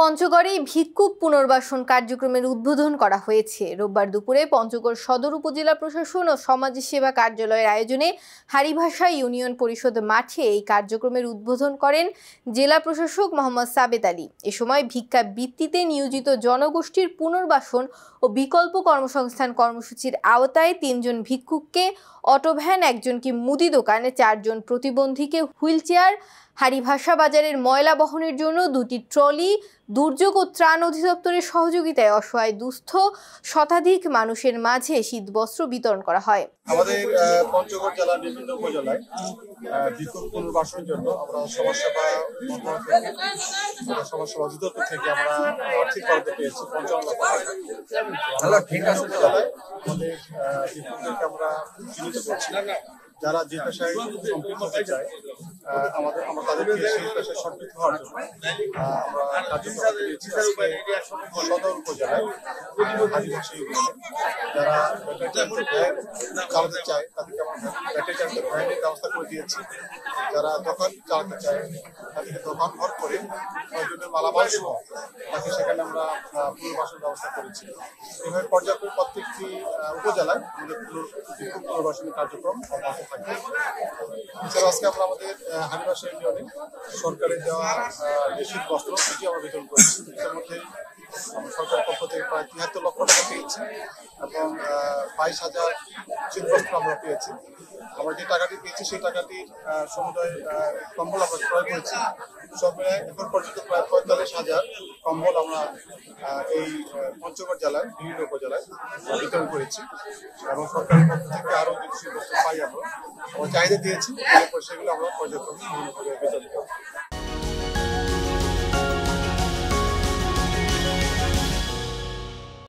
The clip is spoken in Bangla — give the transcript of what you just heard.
পঞ্চগড়ে ভিক্ষুক পুনর্বাসন কার্যক্রমের উদ্বোধন করা হয়েছে। রোববার দুপুরে পঞ্চগড় সদর উপজেলা প্রশাসন ও সমাজসেবা কার্যালয়ের আয়োজনে হারিভাষা ইউনিয়ন পরিষদ মাঠে এই কার্যক্রমের উদ্বোধন করেন জেলা প্রশাসক মোহাম্মদ সাবেত আলী। এ সময় ভিক্ষা বৃত্তিতে নিয়োজিত জনগোষ্ঠীর পুনর্বাসন ও বিকল্প কর্মসংস্থান কর্মসূচির আওতায় ৩ জন ভিক্ষুককে অটোভ্যান, একজনকে মুদি দোকানে, 4 জন প্রতিবন্ধীকে হুইলচেয়ার, হারিভাষা বাজারের ময়লা বহনের জন্য 2টি ট্রলি, দুর্যোগ ও ত্রাণ অধিদপ্তরের সহযোগিতায় অসহায় দুস্থ শতাধিক মানুষের মাঝে শীতবস্ত্র বিতরণ করা হয়। আমাদের পঞ্চগড় জেলার বিভিন্ন উপজেলায় ভিক্ষুক পুনর্বাসনের জন্য আমরা সমাজসেবা অধিদপ্তর থেকে আমরা আর্থিক বরাদ্দ পেয়েছি 55 লক্ষ টাকা। আমাদের ভিক্ষুকদেরকে আমরা চিহ্নিত করছি, যারা যে পেশায় সম্পৃক্ত হতে চায় আমরা তাদেরকে সেই পেশায় সম্পৃক্ত হওয়ার জন্য আমরা কার্যক্রম দিয়েছি। সদর উপজেলায় আদিবাসী যারা চালাতে চায় তাদেরকে আমরা ব্যাটারি চালিত ভ্যানের ব্যবস্থা করে দিয়েছি। যারা দোকান চালাতে চায় তাদেরকে দোকান ঘর করে প্রয়োজনীয় মালামাল সহ তাকে সেখানে আমরা পুনর্বাসনের ব্যবস্থা করেছি। এভাবে পর্যায়ক্রমে প্রত্যেকটি উপজেলায় আমাদের পুনর্বাসনের কার্যক্রম অব্যাহত থাকবে। এছাড়া আজকে আমরা আমাদের হারিভাষা ইউনিয়নে সরকারের দেওয়া যে শীতবস্ত্র সেটি আমরা বিতরণ করেছি। এর মধ্যে সরকারের পক্ষ থেকে প্রায় 73 লক্ষ টাকা পেয়েছি এবং 22,000 শীতবস্ত্র আমরা পেয়েছি। আমরা যে টাকাটি পেয়েছি সেই টাকাটির সমুদায় কম্বল আমরা ক্রয় করেছি। সব মিলে এখন পর্যন্ত প্রায় 45,000 কম্বল আমরা এই পঞ্চগড় জেলার বিভিন্ন উপজেলায় বিতরণ করেছি এবং সরকারের পক্ষ থেকে আরও কিছু শীতবস্ত্র পাই আমরা চাহিদা দিয়েছি। এরপর সেগুলো আমরা পর্যায়ক্রমে বিতরণ করি।